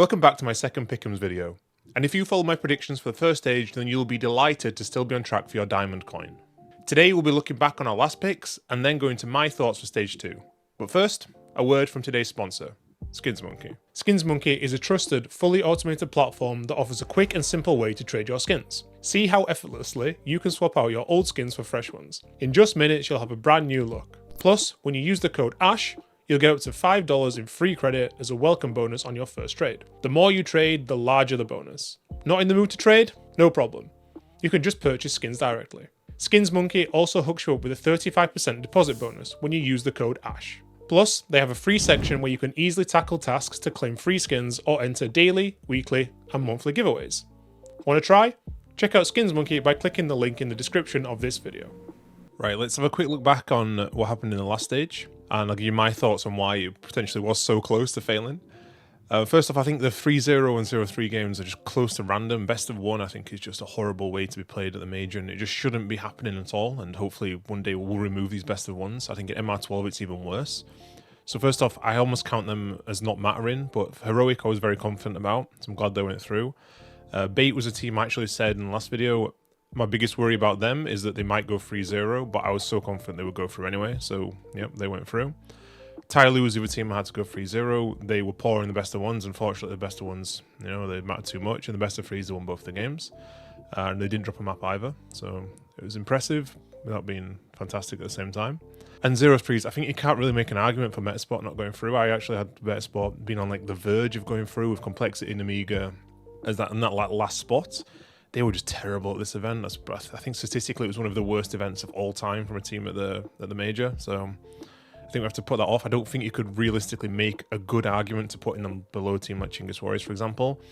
Welcome back to my second Pickems video, and if you follow my predictions for the first stage, then you'll be delighted to still be on track for your diamond coin. Today we'll be looking back on our last picks, and then going to my thoughts for stage 2. But first, a word from today's sponsor, SkinsMonkey. SkinsMonkey is a trusted, fully automated platform that offers a quick and simple way to trade your skins. See how effortlessly you can swap out your old skins for fresh ones. In just minutes, you'll have a brand new look. Plus, when you use the code ASH, you'll get up to $5 in free credit as a welcome bonus on your first trade. The more you trade, the larger the bonus. Not in the mood to trade? No problem. You can just purchase skins directly. SkinsMonkey also hooks you up with a 35% deposit bonus when you use the code ASH. Plus, they have a free section where you can easily tackle tasks to claim free skins or enter daily, weekly, and monthly giveaways. Want to try? Check out SkinsMonkey by clicking the link in the description of this video. Right, let's have a quick look back on what happened in the last stage, and I'll give you my thoughts on why it potentially was so close to failing. First off, I think the 3-0 and 0-3 games are just close to random. Best of one, I think, is just a horrible way to be played at the Major, and it just shouldn't be happening at all, and hopefully one day we'll remove these best of ones. I think in MR12 it's even worse. So first off, I almost count them as not mattering, but Heroic I was very confident about, so I'm glad they went through. Bait was a team I actually said in the last video, my biggest worry about them is that they might go 3-0, but I was so confident they would go through anyway, so yep, they went through. Tyloo was the other team I had to go 3-0. They were poor in the best of ones. Unfortunately, the best of ones, they mattered too much. In the best of threes, they won both the games. And they didn't drop a map either. So it was impressive without being fantastic at the same time. And 0-3s, I think you can't really make an argument for Metasport not going through. I actually had Metasport being on like the verge of going through with Complexity and Amiga as that last spot. They were just terrible at this event. I think statistically it was one of the worst events of all time from a team at the Major. So I think we have to put that off. I don't think you could realistically make a good argument to putting them below a team like Chinggis Warriors, for example.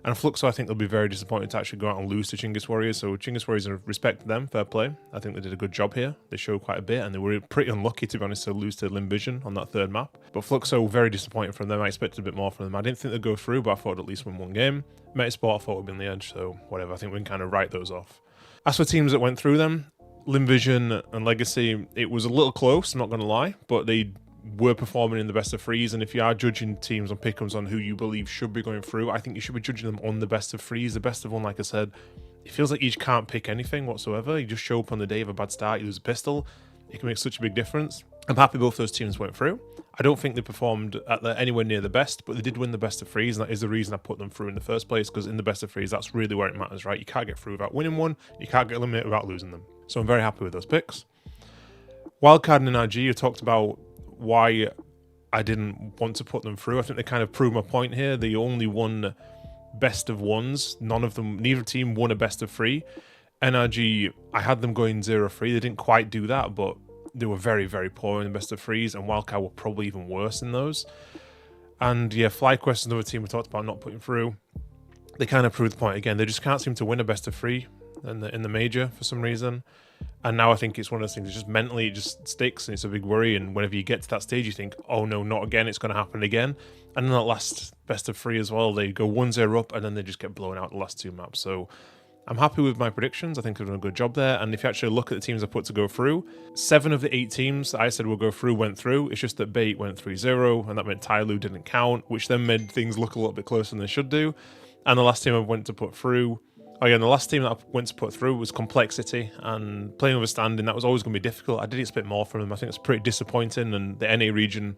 And Fluxo, I think they'll be very disappointed to actually go out and lose to Chinggis Warriors. So Chinggis Warriors, respect to them, fair play. I think they did a good job here. They showed quite a bit, and they were pretty unlucky, to be honest, to lose to Limvision on that third map. But Fluxo, very disappointed from them. I expected a bit more from them. I didn't think they'd go through, but I thought at least win one game. Metasport, I thought would be on the edge, so whatever. I think we can kind of write those off. As for teams that went through them, Limvision and Legacy, it was a little close, I'm not going to lie, but they were performing in the best of threes, and if you are judging teams on Pickems on who you believe should be going through, I think you should be judging them on the best of threes. The best of one, like I said, it feels like you just can't pick anything whatsoever. You just show up on the day of a bad start, you lose a pistol, it can make such a big difference. I'm happy both those teams went through. I don't think they performed at anywhere near the best, but they did win the best of threes, and that is the reason I put them through in the first place, because in the best of threes, that's really where it matters, right? You can't get through without winning one, you can't get eliminated without losing them. So I'm very happy with those picks. Wildcard and NRG, you talked about why I didn't want to put them through. I think they kind of proved my point here. They only won best of ones. Neither team won a best of 3. NRG, I had them going 0-3. They didn't quite do that, but they were very, very poor in the best of 3s, and Wildcard were probably even worse in those. And yeah, FlyQuest is another team we talked about not putting through. They kind of proved the point again. They just can't seem to win a best of 3 in the Major for some reason. And now I think it's one of those things, it's just mentally it just sticks, and it's a big worry, and whenever you get to that stage you think, oh no, not again, it's going to happen again. And then that last best of 3 as well, they go 1-0 up and then they just get blown out the last 2 maps. So I'm happy with my predictions. I think I've done a good job there, and if you actually look at the teams I put to go through, 7 of the 8 teams that I said will go through went through. It's just that Bait went 3-0, and that meant Tyloo didn't count, which then made things look a little bit closer than they should do. And the last team I went to put through, the last team that I went to put through was Complexity, and playing with a standing, that was always going to be difficult. I did expect more from them. I think it's pretty disappointing, and the NA region,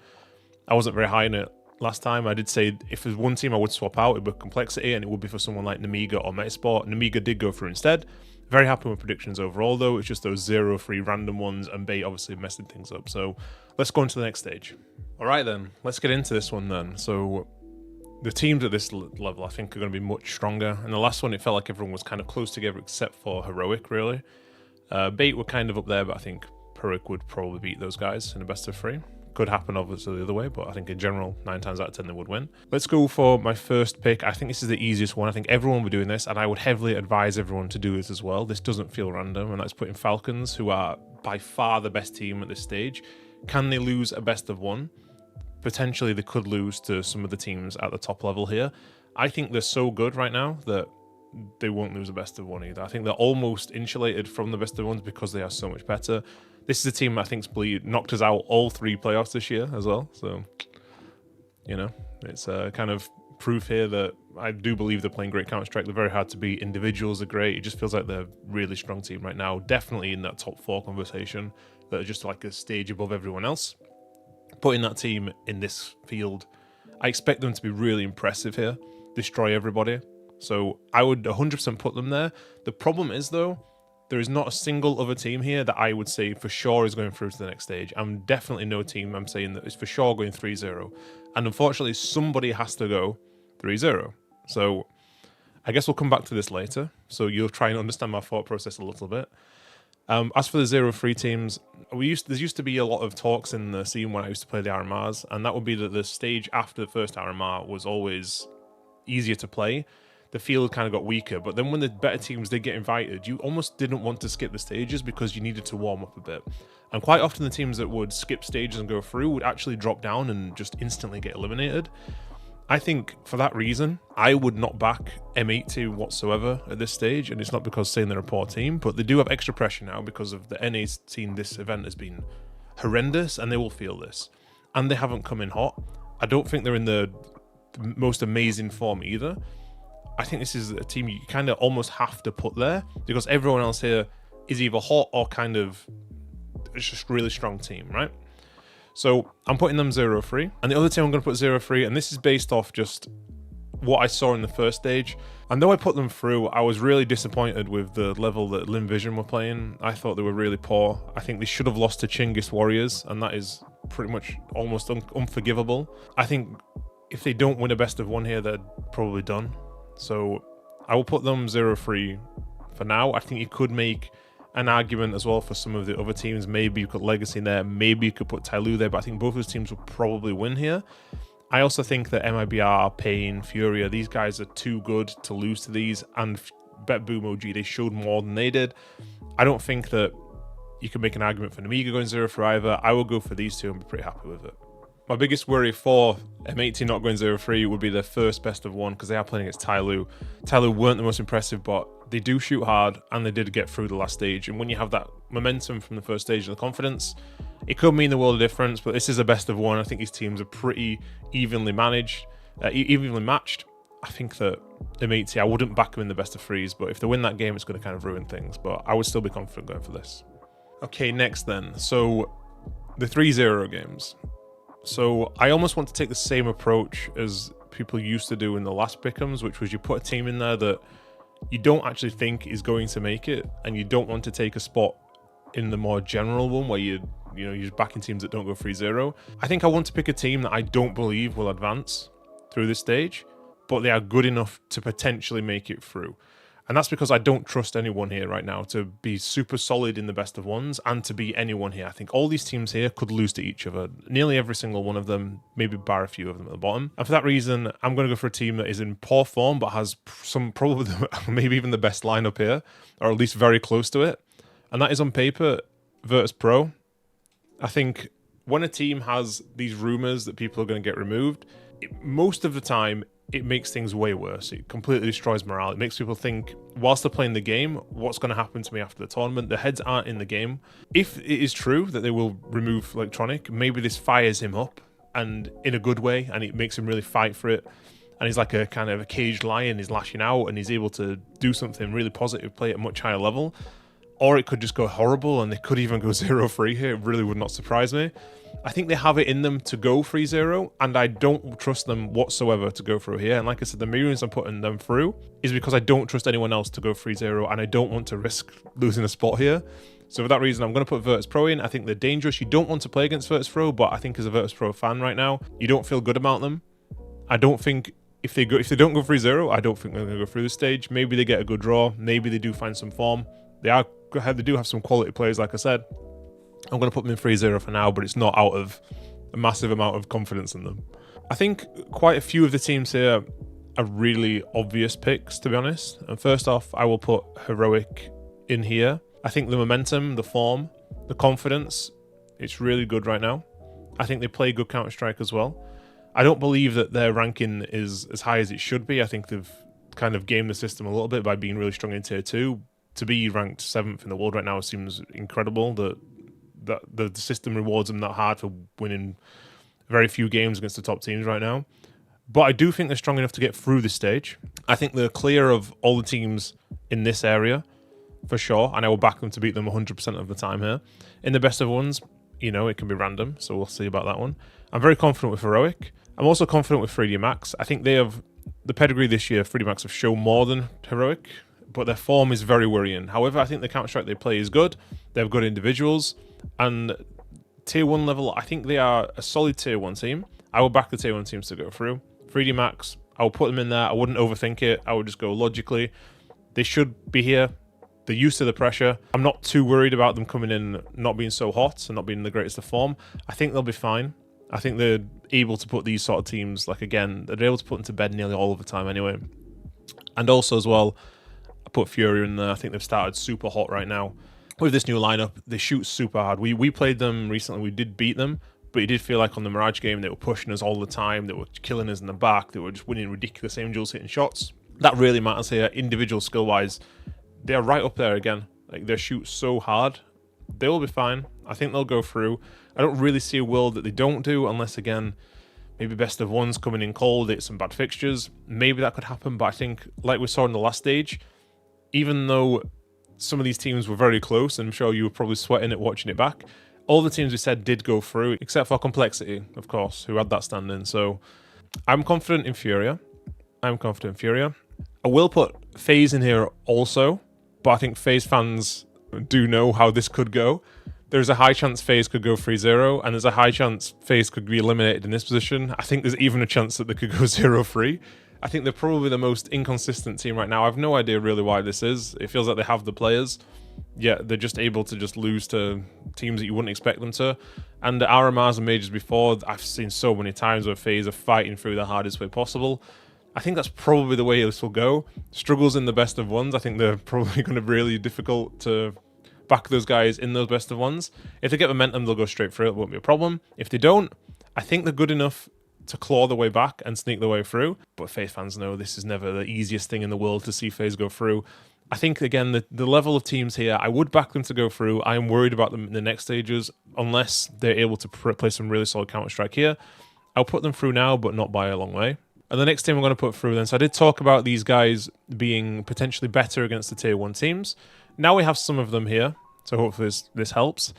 I wasn't very high in it last time. I did say if there's one team I would swap out, it would be Complexity, and it would be for someone like Namiga or Metasport. Namiga did go through instead. Very happy with predictions overall, though. It's just those 0-3 random ones, and Bait obviously messing things up. So let's go on to the next stage. All right, then. Let's get into this one, then. So the teams at this level, I think, are going to be much stronger. And the last one, it felt like everyone was kind of close together except for Heroic, really. Bait were kind of up there, but I think Heroic would probably beat those guys in a best of 3. Could happen, obviously, the other way, but I think in general, 9 times out of 10, they would win. Let's go for my first pick. I think this is the easiest one. I think everyone will be doing this, and I would heavily advise everyone to do this as well. This doesn't feel random, and that's putting Falcons, who are by far the best team at this stage. Can they lose a best of 1? Potentially they could lose to some of the teams at the top level here. I think they're so good right now that they won't lose a best of 1 either. I think they're almost insulated from the best of 1s because they are so much better. This is a team I think's knocked us out all 3 playoffs this year as well. So, it's kind of proof here that I do believe they're playing great Counter-Strike. They're very hard to beat. Individuals are great. It just feels like they're a really strong team right now. Definitely in that top 4 conversation that are just like a stage above everyone else. Putting that team in this field, I expect them to be really impressive here. Destroy everybody. So I would 100% put them there. The problem is, though, there is not a single other team here that I would say for sure is going through to the next stage. I'm definitely no team I'm saying that is for sure going 3-0. And unfortunately, somebody has to go 3-0. So I guess we'll come back to this later. So you'll try and understand my thought process a little bit. As for the 0-3 teams, there used to be a lot of talks in the scene when I used to play the RMRs, and that would be that the stage after the first RMR was always easier to play. The field kind of got weaker, but then when the better teams did get invited, you almost didn't want to skip the stages because you needed to warm up a bit. And quite often the teams that would skip stages and go through would actually drop down and just instantly get eliminated. I think for that reason, I would not back M80 whatsoever at this stage, and it's not because saying they're a poor team, but they do have extra pressure now because of the NA's team. This event has been horrendous, and they will feel this. And they haven't come in hot. I don't think they're in the most amazing form either. I think this is a team you kind of almost have to put there because everyone else here is either hot or kind of just really strong team, right? So I'm putting them 0-3, and the other team I'm going to put 0-3, and this is based off just what I saw in the first stage. And though I put them through, I was really disappointed with the level that Lim Vision were playing. I thought they were really poor. I think they should have lost to Chinggis Warriors, and that is pretty much almost unforgivable. I think if they don't win a best of 1 here, they're probably done. So I will put them 0-3 for now. I think you could make an argument as well for some of the other teams. Maybe you put Legacy in there, maybe you could put Tyloo there, but I think both of those teams will probably win here. I also think that MIBR, Pain, Furia, these guys are too good to lose to these, and Bet Boom OG, they showed more than they did. I don't think that you can make an argument for Namiga going 0 for either. I will go for these two and be pretty happy with it. My biggest worry for M80 not going 0-3 would be their first best of 1 because they are playing against Tyloo. Tyloo weren't the most impressive, but they do shoot hard and they did get through the last stage. And when you have that momentum from the first stage and the confidence, it could mean the world of difference. But this is a best of 1. I think these teams are pretty evenly managed, evenly matched. I think that M80, I wouldn't back them in the best of 3s, but if they win that game, it's going to kind of ruin things. But I would still be confident going for this. Okay, next then. So the 3-0 games. So I almost want to take the same approach as people used to do in the last Pickems, which was you put a team in there that you don't actually think is going to make it, and you don't want to take a spot in the more general one where you're just backing teams that don't go 3-0. I think I want to pick a team that I don't believe will advance through this stage, but they are good enough to potentially make it through. And that's because I don't trust anyone here right now to be super solid in the best of 1s and to beat anyone here. I think all these teams here could lose to each other. Nearly every single one of them, maybe bar a few of them at the bottom. And for that reason, I'm going to go for a team that is in poor form but has probably maybe even the best lineup here, or at least very close to it. And that is on paper, Virtus.pro. I think when a team has these rumors that people are going to get removed, most of the time, it makes things way worse. It completely destroys morale. It makes people think, whilst they're playing the game, what's going to happen to me after the tournament? Their heads aren't in the game. If it is true that they will remove Electronic, maybe this fires him up, and in a good way, and it makes him really fight for it. And he's like a kind of a caged lion. He's lashing out, and he's able to do something really positive, play at a much higher level. Or it could just go horrible, and they could even go 0-3 here. It really would not surprise me. I think they have it in them to go 3-0, and I don't trust them whatsoever to go through here. And like I said, the main reason I'm putting them through is because I don't trust anyone else to go 3-0, and I don't want to risk losing a spot here. So for that reason, I'm going to put Virtus.pro in. I think they're dangerous. You don't want to play against Virtus.pro, but I think as a Virtus.pro fan right now, you don't feel good about them. I don't think if they don't go 3-0, I don't think they're going to go through this stage. Maybe they get a good draw. Maybe they do find some form. They do have some quality players, like I said. I'm going to put them in 3-0 for now, but it's not out of a massive amount of confidence in them. I think quite a few of the teams here are really obvious picks, to be honest. And first off, I will put Heroic in here. I think the momentum, the form, the confidence, it's really good right now. I think they play good Counter-Strike as well. I don't believe that their ranking is as high as it should be. I think they've kind of gamed the system a little bit by being really strong in Tier 2. To be ranked 7th in the world right now seems incredible. That the system rewards them that hard for winning very few games against the top teams right now. But I do think they're strong enough to get through this stage. I think they're clear of all the teams in this area, for sure, and I will back them to beat them 100% of the time here. In the best of ones, you know, it can be random, so we'll see about that one. I'm very confident with Heroic. I'm also confident with 3D Max. I think they have the pedigree this year. 3D Max have shown more than Heroic, but their form is very worrying. However, I think the Counter-Strike they play is good. They have good individuals, and Tier 1 level, I think they are a solid Tier 1 team. I will back the Tier 1 teams to go through. 3D Max, I will put them in there. I wouldn't overthink it. I would just go logically. They should be here. They're used to the pressure. I'm not too worried about them coming in not being so hot and not being in the greatest of form. I think they'll be fine. I think they're able to put these sort of teams, like, again, they're able to put them to bed nearly all of the time anyway. And also as well, I put Fury in there. I think they've started super hot right now. With this new lineup, they shoot super hard. We played them recently. We did beat them, but it did feel like on the Mirage game, they were pushing us all the time. They were killing us in the back. They were just winning ridiculous angels, hitting shots. That really matters here. Individual skill-wise, they're right up there again. Like, they shoot so hard. They will be fine. I think they'll go through. I don't really see a world that they don't do, unless, again, maybe best of ones coming in cold, it's some bad fixtures. Maybe that could happen, but I think, like we saw in the last stage, even though some of these teams were very close, and I'm sure you were probably sweating it watching it back, all the teams we said did go through, except for Complexity, of course, who had that stand-in. So I'm confident in Furia. I will put FaZe in here also, but I think FaZe fans do know how this could go. There's a high chance FaZe could go 3-0, and there's a high chance FaZe could be eliminated in this position. I think there's even a chance that they could go 0-3. I think they're probably the most inconsistent team right now. I have no idea really why this is. It feels like they have the players, yet they're just able to just lose to teams that you wouldn't expect them to. And the RMRs and Majors before, I've seen so many times where FaZe are fighting through the hardest way possible. I think that's probably the way this will go. Struggles in the best of ones. I think they're probably going to be really difficult to back those guys in those best of ones. If they get momentum, they'll go straight through. It won't be a problem. If they don't, I think they're good enough to claw their way back and sneak their way through. But FaZe fans know this is never the easiest thing in the world to see FaZe go through. I think, again, the level of teams here, I would back them to go through. I am worried about them in the next stages, unless they're able to play some really solid Counter-Strike here. I'll put them through now, but not by a long way. And the next team I'm going to put through then, so I did talk about these guys being potentially better against the Tier 1 teams. Now we have some of them here, so hopefully this helps.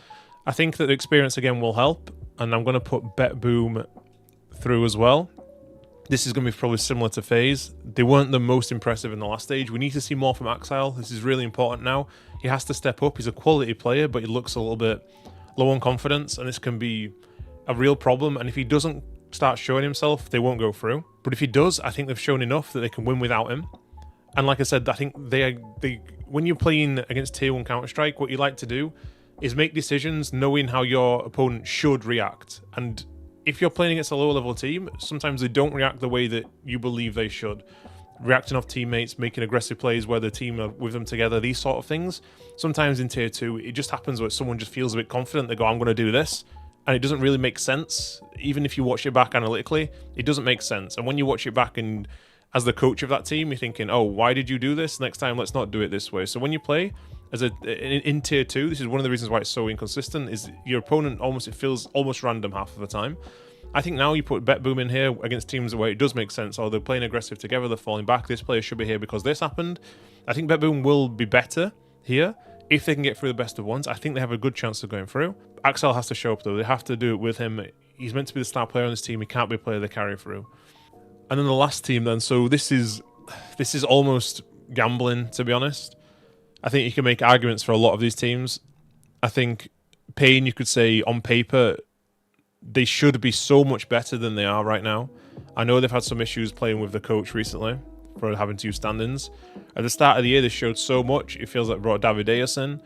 I think that the experience again will help, and I'm going to put Bet Boom through as well. This is going to be probably similar to FaZe. They weren't the most impressive in the last stage. We need to see more from Axile. This is really important now. He has to step up. He's a quality player, but he looks a little bit low on confidence, and this can be a real problem. And if he doesn't start showing himself, they won't go through. But if he does, I think they've shown enough that they can win without him. And like I said, I think they when you're playing against Tier 1 Counter-Strike, what you like to do is make decisions knowing how your opponent should react. And if you're playing against a lower level team, sometimes they don't react the way that you believe they should. Reacting off teammates, making aggressive plays where the team are with them together, these sort of things. Sometimes in Tier 2, it just happens where someone just feels a bit confident. They go, I'm going to do this. And it doesn't really make sense. Even if you watch it back analytically, it doesn't make sense. And when you watch it back and as the coach of that team, you're thinking, oh, why did you do this? Next time, let's not do it this way. So when you play as in Tier 2, this is one of the reasons why it's so inconsistent, is your opponent it feels almost random half of the time. I think now you put Bet Boom in here against teams where it does make sense, or they're playing aggressive together, they're falling back, this player should be here because this happened. I think Bet Boom will be better here if they can get through the best of ones. I think they have a good chance of going through. Axel has to show up though. They have to do it with him. He's meant to be the star player on this team. He can't be a player they carry through. And then the last team then. So this is almost gambling, to be honest. I think you can make arguments for a lot of these teams. I think Pain, you could say on paper, they should be so much better than they are right now. I know they've had some issues playing with the coach recently for having to use stand-ins. At the start of the year, they showed so much. It feels like brought Davideus in.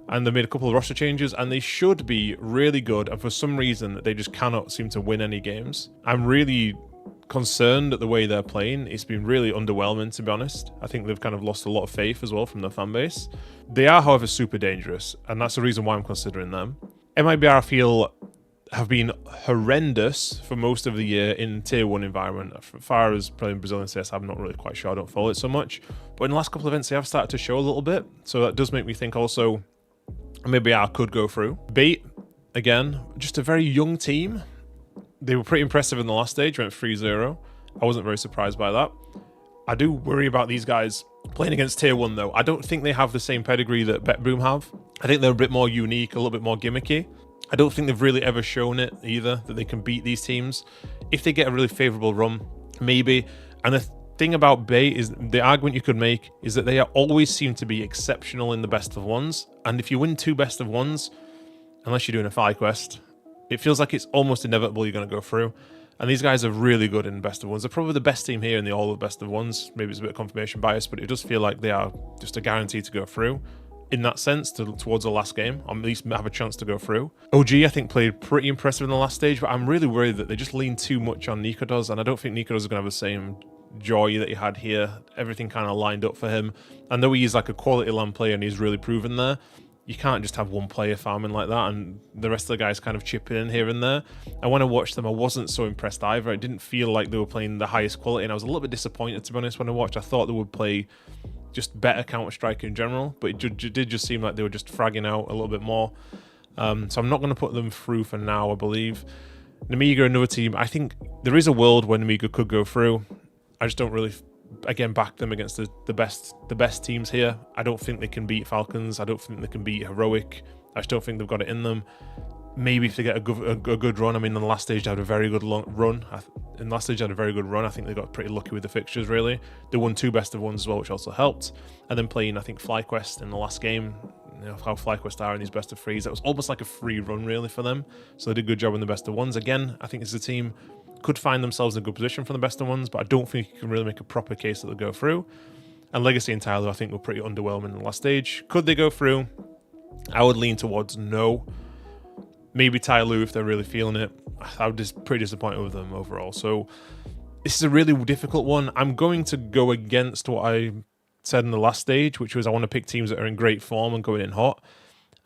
And they made a couple of roster changes, and they should be really good. And for some reason, they just cannot seem to win any games. I'm really concerned at the way they're playing. It's been really underwhelming, to be honest. I think they've kind of lost a lot of faith as well from their fan base. They are, however, super dangerous, and that's the reason why I'm considering them. MIBR, I feel, have been horrendous for most of the year in Tier 1 environment. As far as playing Brazilian CS, I'm not really quite sure. I don't follow it so much. But in the last couple of events, they have started to show a little bit. So that does make me think also maybe I could go through. Bait, again, just a very young team. They were pretty impressive in the last stage, went 3-0. I wasn't very surprised by that. I do worry about these guys playing against tier 1 though. I don't think they have the same pedigree that BetBoom have. I think they're a bit more unique, a little bit more gimmicky. I don't think they've really ever shown it either, that they can beat these teams. If they get a really favourable run, maybe. And the thing about Bay is, the argument you could make is that they always seem to be exceptional in the best of ones. And if you win 2 best of ones, unless you're doing a Fi quest, it feels like it's almost inevitable you're going to go through. And these guys are really good in best of ones. They're probably the best team here in the all of best of ones. Maybe it's a bit of confirmation bias, but it does feel like they are just a guarantee to go through in that sense towards the last game, or at least have a chance to go through. OG, I think, played pretty impressive in the last stage, but I'm really worried that they just lean too much on Nikodos, and I don't think Nikodos is going to have the same joy that he had here. Everything kind of lined up for him. And though he's like a quality LAN player and he's really proven there, you can't just have one player farming like that and the rest of the guys kind of chipping in here and there. And when I watched them, I wasn't so impressed either. It didn't feel like they were playing the highest quality, and I was a little bit disappointed, to be honest, when I watched. I thought they would play just better Counter-Strike in general, but it did just seem like they were just fragging out a little bit more. So I'm not going to put them through for now, I believe. Nemiga, another team, I think there is a world where Nemiga could go through. I just don't really, again, back them against the best teams here. I don't think they can beat Falcons. I don't think they can beat Heroic. I just don't think they've got it in them. Maybe if they get a good run. I mean, in the last stage they had a very good run. In the last stage they had a very good run. I think they got pretty lucky with the fixtures, really. They won 2 best of ones as well, which also helped. And then playing, I think, FlyQuest in the last game. You know, how FlyQuest are in these best of 3s. That was almost like a free run, really, for them. So they did a good job in the best of ones. Again, I think this is a team could find themselves in a good position for the best of ones, but I don't think you can really make a proper case that they'll go through. And Legacy and Tyler, I think, were pretty underwhelming in the last stage. Could they go through? I would lean towards no. Maybe Tyloo if they're really feeling it. I would just pretty disappointed with them overall. So this is a really difficult one. I'm going to go against what I said in the last stage, which was I want to pick teams that are in great form and going in hot.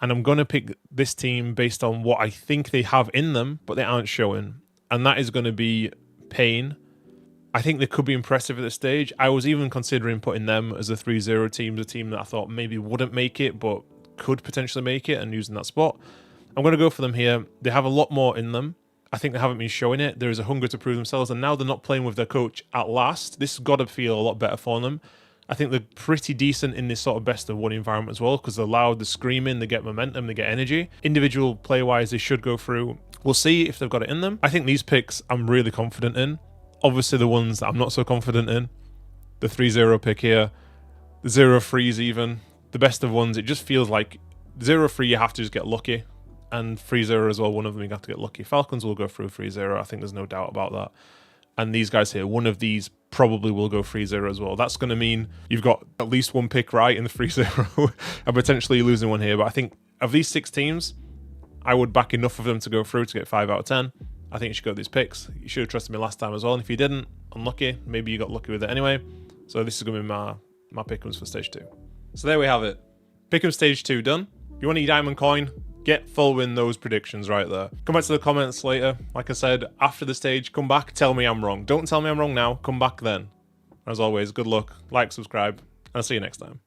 And I'm going to pick this team based on what I think they have in them, but they aren't showing. And that is going to be Pain. I think they could be impressive at this stage. I was even considering putting them as a 3-0 team, a team that I thought maybe wouldn't make it, but could potentially make it, and using that spot. I'm going to go for them here. They have a lot more in them. I think they haven't been showing it. There is a hunger to prove themselves, and now they're not playing with their coach at last. This has got to feel a lot better for them. I think they're pretty decent in this sort of best of one environment as well, because they're loud, they're screaming, they get momentum, they get energy. Individual play-wise, they should go through. We'll see if they've got it in them. I think these picks I'm really confident in. Obviously the ones that I'm not so confident in. The 3-0 pick here. The 0-3s even. The best of ones, it just feels like 0-3 you have to just get lucky. And 3-0 as well, one of them you have to get lucky. Falcons will go through 3-0, I think there's no doubt about that. And these guys here, one of these probably will go 3-0 as well. That's going to mean you've got at least one pick right in the 3-0 and potentially losing one here. But I think of these 6 teams, I would back enough of them to go through to get 5 out of 10. I think you should go with these picks. You should have trusted me last time as well. And if you didn't, unlucky. Maybe you got lucky with it anyway. So this is going to be my Pickems for stage 2. So there we have it. Pickems stage 2 done. If you want a diamond coin, get following those predictions right there. Come back to the comments later. Like I said, after the stage, come back, tell me I'm wrong. Don't tell me I'm wrong now. Come back then. As always, good luck. Like, subscribe, and I'll see you next time.